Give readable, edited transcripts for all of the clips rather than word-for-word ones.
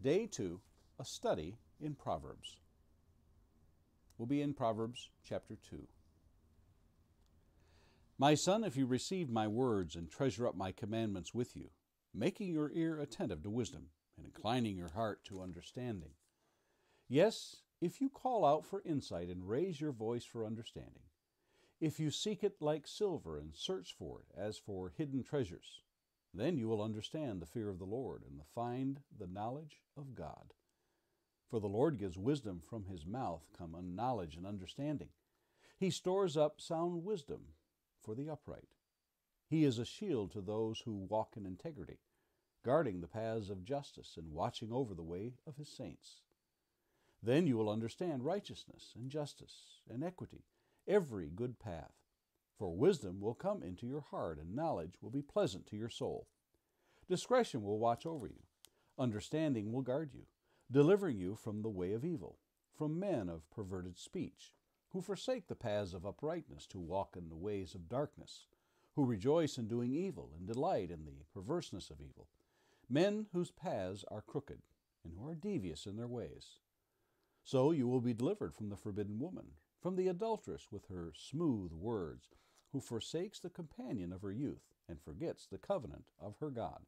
Day 2, a study in Proverbs. We'll be in Proverbs chapter 2. My son, if you receive my words and treasure up my commandments with you, making your ear attentive to wisdom and inclining your heart to understanding. Yes, if you call out for insight and raise your voice for understanding, if you seek it like silver and search for it as for hidden treasures, then you will understand the fear of the Lord and find the knowledge of God. For the Lord gives wisdom, from his mouth come knowledge and understanding. He stores up sound wisdom for the upright. He is a shield to those who walk in integrity, guarding the paths of justice and watching over the way of his saints. Then you will understand righteousness and justice and equity, every good path. For wisdom will come into your heart, and knowledge will be pleasant to your soul. Discretion will watch over you. Understanding will guard you, delivering you from the way of evil, from men of perverted speech, who forsake the paths of uprightness to walk in the ways of darkness, who rejoice in doing evil and delight in the perverseness of evil, men whose paths are crooked and who are devious in their ways. So you will be delivered from the forbidden woman, from the adulteress with her smooth words, who forsakes the companion of her youth and forgets the covenant of her God.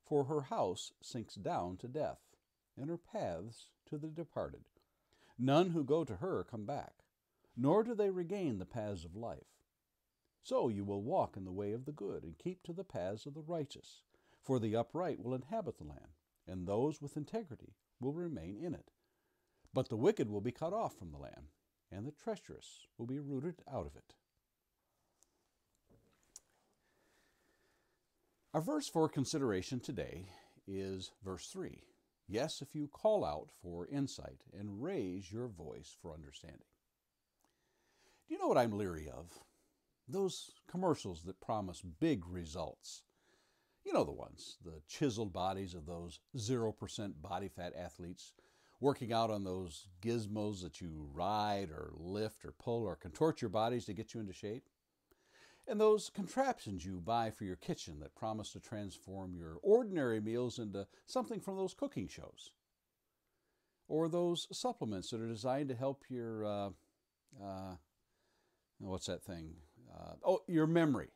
For her house sinks down to death, and her paths to the departed. None who go to her come back, nor do they regain the paths of life. So you will walk in the way of the good, and keep to the paths of the righteous. For the upright will inhabit the land, and those with integrity will remain in it. But the wicked will be cut off from the land, and the treacherous will be rooted out of it. Our verse for consideration today is verse 3. Yes, if you call out for insight and raise your voice for understanding. Do you know what I'm leery of? Those commercials that promise big results. You know the ones, the chiseled bodies of those 0% body fat athletes working out on those gizmos that you ride or lift or pull or contort your bodies to get you into shape. And those contraptions you buy for your kitchen that promise to transform your ordinary meals into something from those cooking shows. Or those supplements that are designed to help your, what's that thing? Your memory.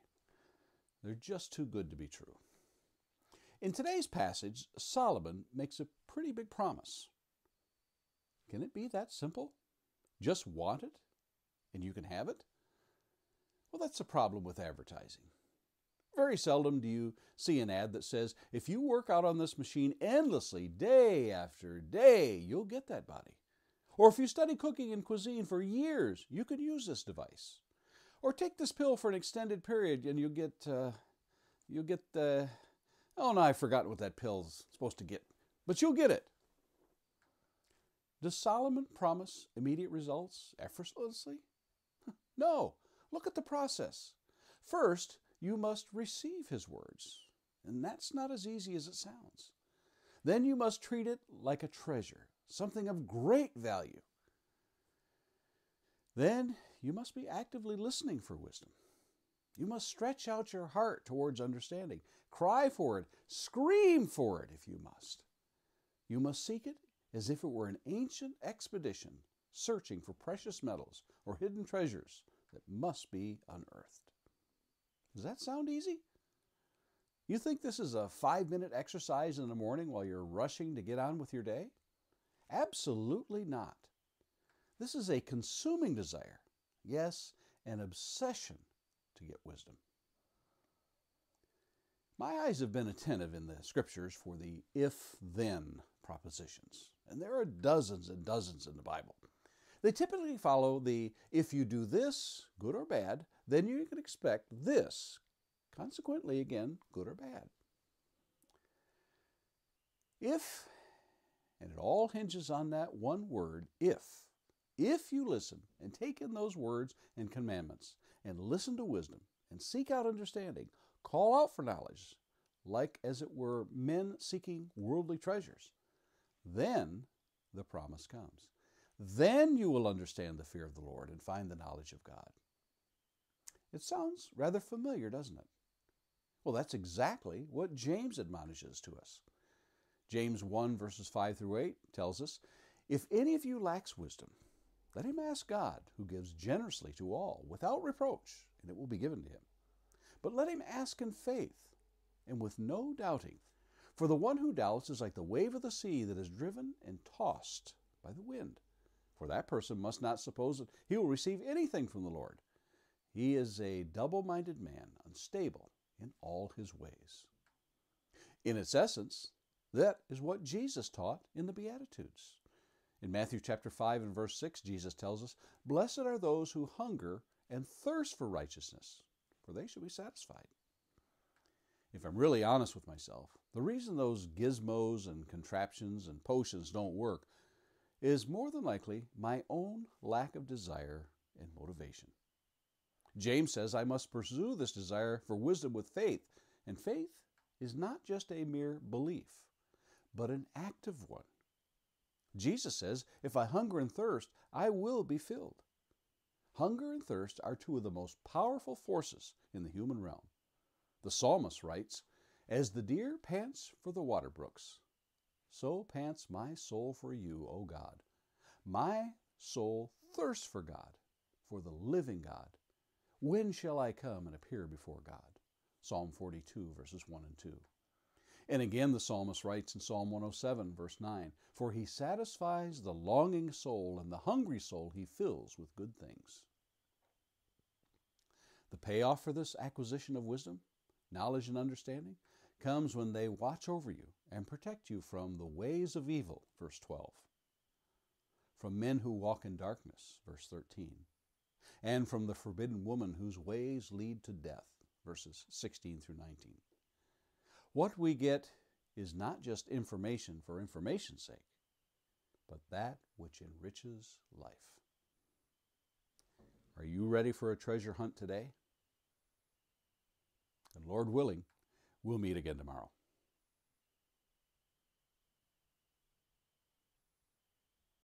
They're just too good to be true. In today's passage, Solomon makes a pretty big promise. Can it be that simple? Just want it, and you can have it? Well, that's the problem with advertising. Very seldom do you see an ad that says, if you work out on this machine endlessly, day after day, you'll get that body. Or if you study cooking and cuisine for years, you could use this device. Or take this pill for an extended period and you'll get I've forgotten what that pill's supposed to get. But you'll get it. Does Solomon promise immediate results effortlessly? No. Look at the process. First, you must receive his words, and that's not as easy as it sounds. Then you must treat it like a treasure, something of great value. Then you must be actively listening for wisdom. You must stretch out your heart towards understanding. Cry for it, scream for it if you must. You must seek it as if it were an ancient expedition searching for precious metals or hidden treasures that must be unearthed. Does that sound easy? You think this is a 5-minute exercise in the morning while you're rushing to get on with your day? Absolutely not. This is a consuming desire, yes, an obsession to get wisdom. My eyes have been attentive in the scriptures for the if-then propositions, and there are dozens and dozens in the Bible. They typically follow the, if you do this, good or bad, then you can expect this. Consequently, again, good or bad. If, and it all hinges on that one word, if. If you listen and take in those words and commandments, and listen to wisdom, and seek out understanding, call out for knowledge, like as it were men seeking worldly treasures, then the promise comes. Then you will understand the fear of the Lord and find the knowledge of God. It sounds rather familiar, doesn't it? Well, that's exactly what James admonishes to us. James 1 verses 5 through 8 tells us, "If any of you lacks wisdom, let him ask God, who gives generously to all, without reproach, and it will be given to him. But let him ask in faith, and with no doubting. For the one who doubts is like the wave of the sea that is driven and tossed by the wind. For that person must not suppose that he will receive anything from the Lord. He is a double-minded man, unstable in all his ways." In its essence, that is what Jesus taught in the Beatitudes. In Matthew chapter 5 and verse 6, Jesus tells us, "Blessed are those who hunger and thirst for righteousness, for they shall be satisfied." If I'm really honest with myself, the reason those gizmos and contraptions and potions don't work is more than likely my own lack of desire and motivation. James says I must pursue this desire for wisdom with faith, and faith is not just a mere belief, but an active one. Jesus says, "If I hunger and thirst, I will be filled." Hunger and thirst are two of the most powerful forces in the human realm. The psalmist writes, "As the deer pants for the water brooks, so pants my soul for you, O God. My soul thirsts for God, for the living God. When shall I come and appear before God?" Psalm 42, verses 1 and 2. And again the psalmist writes in Psalm 107, verse 9, "For he satisfies the longing soul, and the hungry soul he fills with good things." The payoff for this acquisition of wisdom, knowledge, and understanding comes when they watch over you and protect you from the ways of evil, verse 12, from men who walk in darkness, verse 13, and from the forbidden woman whose ways lead to death, verses 16 through 19. What we get is not just information for information's sake, but that which enriches life. Are you ready for a treasure hunt today? And Lord willing, we'll meet again tomorrow.